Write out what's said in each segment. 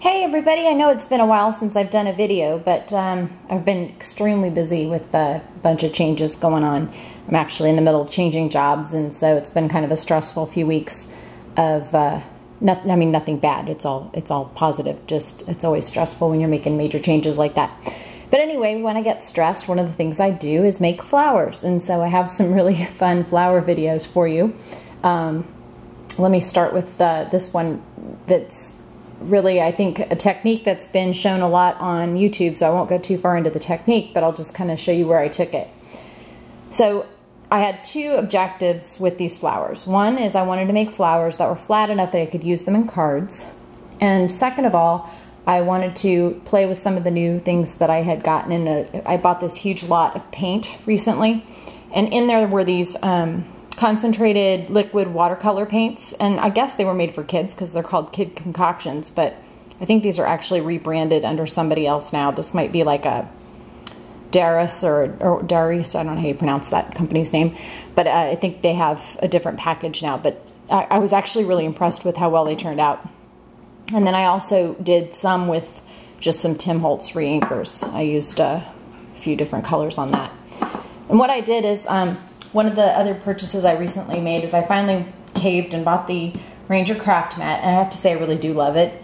Hey everybody, I know it's been a while since I've done a video, but I've been extremely busy with a bunch of changes going on. I'm actually in the middle of changing jobs, and so it's been kind of a stressful few weeks of, nothing bad, it's all positive, just it's always stressful when you're making major changes like that. But anyway, when I get stressed, one of the things I do is make flowers, and so I have some really fun flower videos for you. Let me start with this one that's really, I think, a technique that's been shown a lot on YouTube, so I won't go too far into the technique, but I'll just kind of show you where I took it. So I had two objectives with these flowers. One is I wanted to make flowers that were flat enough that I could use them in cards. And second of all, I wanted to play with some of the new things that I had gotten in. I bought this huge lot of paint recently, and in there were these concentrated liquid watercolor paints, and I guess they were made for kids because they're called kid concoctions, but I think these are actually rebranded under somebody else now. This might be like a Darius or Darius, I don't know how you pronounce that company's name, but I think they have a different package now, but I was actually really impressed with how well they turned out. And then I also did some with just some Tim Holtz re-inkers. I used a few different colors on that. And what I did is, one of the other purchases I recently made is I finally caved and bought the Ranger Craft Mat, and I have to say I really do love it.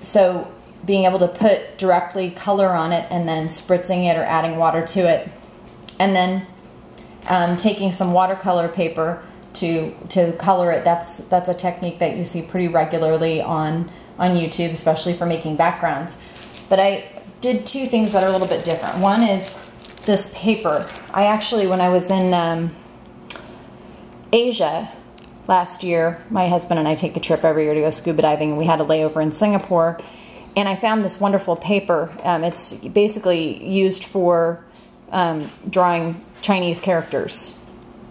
So being able to put directly color on it and then spritzing it or adding water to it, and then taking some watercolor paper to color it, that's a technique that you see pretty regularly on YouTube, especially for making backgrounds. But I did two things that are a little bit different. One is this paper. I actually, when I was in Asia last year, my husband and I take a trip every year to go scuba diving, and we had a layover in Singapore, and I found this wonderful paper. It's basically used for drawing Chinese characters,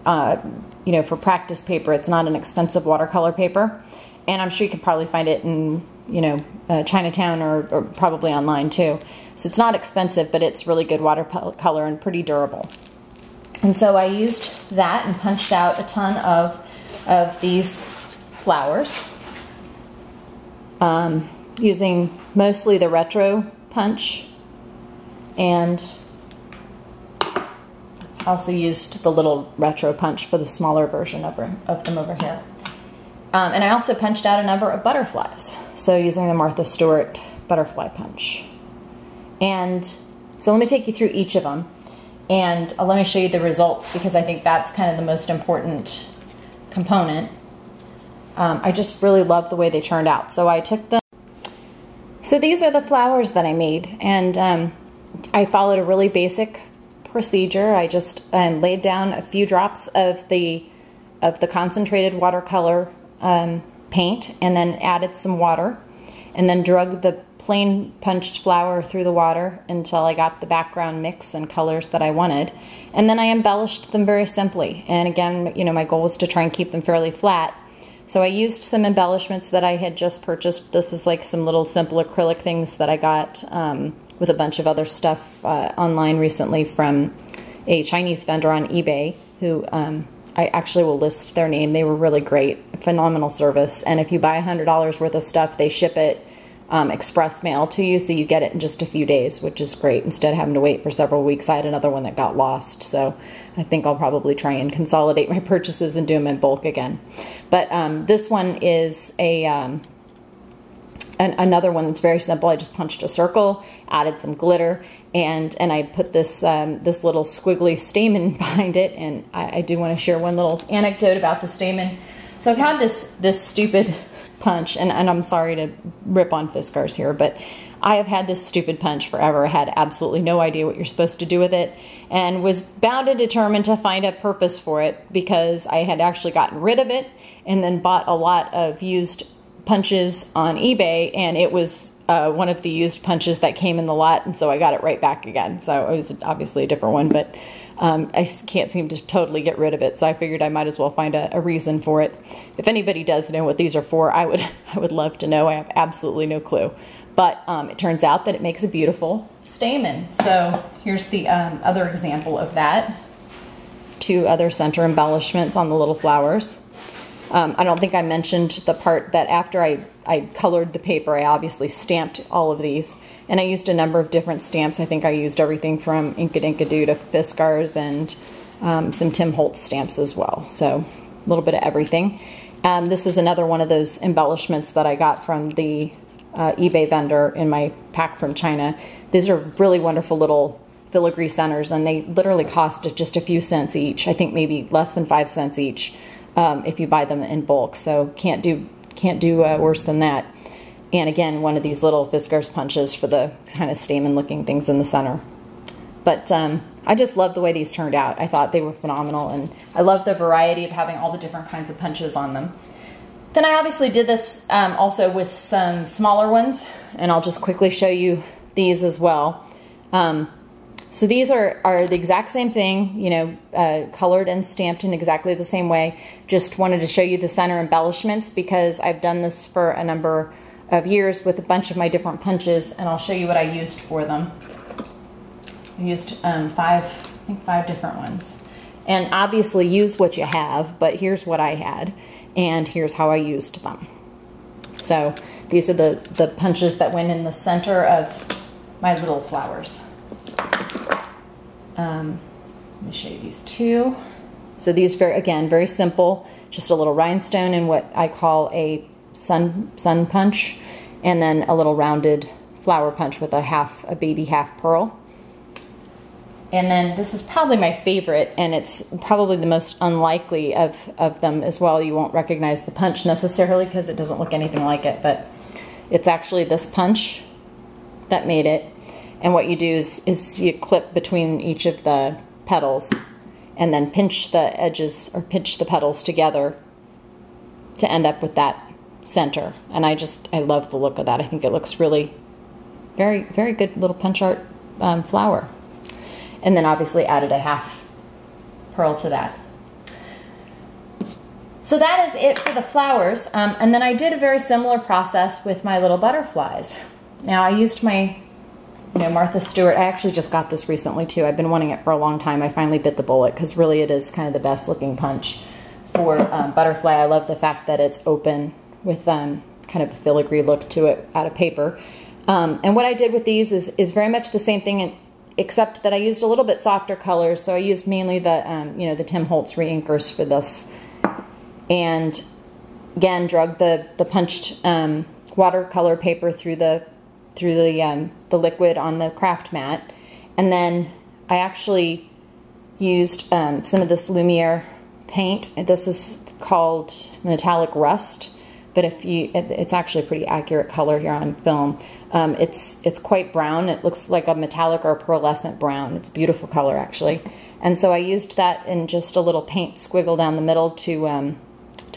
you know, for practice paper. It's not an expensive watercolor paper, and I'm sure you could probably find it in, you know, Chinatown or probably online too. So it's not expensive, but it's really good watercolor and pretty durable. And so I used that and punched out a ton of these flowers, using mostly the retro punch, and also used the little retro punch for the smaller version of them over here. And I also punched out a number of butterflies, so using the Martha Stewart butterfly punch. And so let me take you through each of them, and let me show you the results, because I think that's kind of the most important component. I just really love the way they turned out. So I took them. So these are the flowers that I made, and I followed a really basic procedure. I just laid down a few drops of the concentrated watercolor paint, and then added some water, and then drug the plain punched flower through the water until I got the background mix and colors that I wanted. And then I embellished them very simply. And again, you know, my goal was to try and keep them fairly flat. So I used some embellishments that I had just purchased. This is like some little simple acrylic things that I got with a bunch of other stuff online recently from a Chinese vendor on eBay who I actually will list their name. They were really great, phenomenal service. And if you buy $100 worth of stuff, they ship it express mail to you, so you get it in just a few days, which is great, instead of having to wait for several weeks. I had another one that got lost, so I think I'll probably try and consolidate my purchases and do them in bulk again. But this one is another one that's very simple. I just punched a circle, added some glitter, and I put this this little squiggly stamen behind it. And I do want to share one little anecdote about the stamen. So I've had this stupid punch, and I'm sorry to rip on Fiskars here, but I have had this stupid punch forever. I had absolutely no idea what you're supposed to do with it, and was bound and determined to find a purpose for it, because I had actually gotten rid of it and then bought a lot of used punches on eBay, and it was one of the used punches that came in the lot, and so I got it right back again. So it was obviously a different one, but I can't seem to totally get rid of it, so I figured I might as well find a reason for it. If anybody does know what these are for, I would love to know. I have absolutely no clue. But it turns out that it makes a beautiful stamen. So here's the other example of that. Two other center embellishments on the little flowers. I don't think I mentioned the part that after I colored the paper, I obviously stamped all of these. And I used a number of different stamps. I think I used everything from Inkadinkado to Fiskars and some Tim Holtz stamps as well. So a little bit of everything. This is another one of those embellishments that I got from the eBay vendor in my pack from China. These are really wonderful little filigree centers, and they literally cost just a few cents each. I think maybe less than 5 cents each if you buy them in bulk. So can't do worse than that. And again, one of these little Fiskars punches for the kind of stamen-looking things in the center. But I just love the way these turned out. I thought they were phenomenal, and I love the variety of having all the different kinds of punches on them. Then I obviously did this also with some smaller ones, and I'll just quickly show you these as well. So these are the exact same thing, you know, colored and stamped in exactly the same way. Just wanted to show you the center embellishments because I've done this for a number of years with a bunch of my different punches, and I'll show you what I used for them. I used five different ones. And obviously use what you have, but here's what I had, and here's how I used them. So these are the punches that went in the center of my little flowers. Let me show you these two. So these very simple, just a little rhinestone and what I call a sun punch, and then a little rounded flower punch with a baby half pearl. And then this is probably my favorite, and it's probably the most unlikely of them as well. You won't recognize the punch necessarily because it doesn't look anything like it, but it's actually this punch that made it. And what you do is you clip between each of the petals and then pinch the edges or pinch the petals together to end up with that center. And I love the look of that. I think it looks really very, very good little punch art flower. And then obviously added a half pearl to that. So that is it for the flowers. And then I did a very similar process with my little butterflies. Now I used my, Martha Stewart. I actually just got this recently too. I've been wanting it for a long time. I finally bit the bullet because really it is kind of the best looking punch for butterfly. I love the fact that it's open with kind of a filigree look to it out of paper. And what I did with these is very much the same thing, except that I used a little bit softer colors. So I used mainly the, the Tim Holtz reinkers for this. And again, drug the punched watercolor paper through the liquid on the craft mat. And then I actually used some of this Lumiere paint. This is called metallic rust, but it's actually a pretty accurate color here on film. It's quite brown. It looks like a metallic or a pearlescent brown. It's a beautiful color actually. And so I used that in just a little paint squiggle down the middle to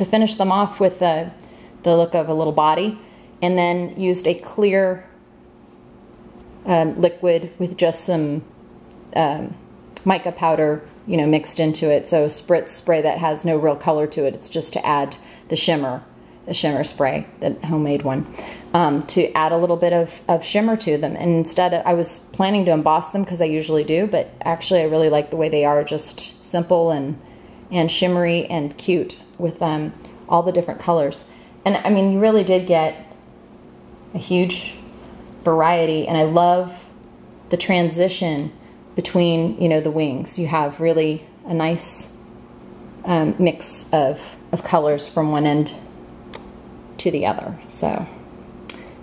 finish them off with the look of a little body, and then used a clear liquid with just some mica powder, mixed into it. So a spritz spray that has no real color to it. It's just to add the shimmer. A shimmer spray, the homemade one, to add a little bit of shimmer to them. And instead, I was planning to emboss them because I usually do, but actually I really like the way they are, just simple and shimmery and cute with all the different colors. And I mean, you really did get a huge variety, and I love the transition between, the wings. You have really a nice mix of colors from one end to the other. So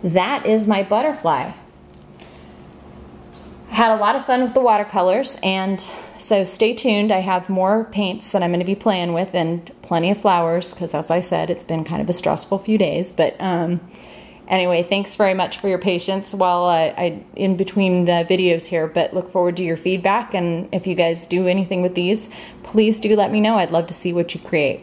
that is my butterfly. Had a lot of fun with the watercolors, and so stay tuned. I have more paints that I'm going to be playing with and plenty of flowers because, as I said, it's been kind of a stressful few days. But anyway, thanks very much for your patience while I in between videos here, but look forward to your feedback. And if you guys do anything with these, please do let me know. I'd love to see what you create.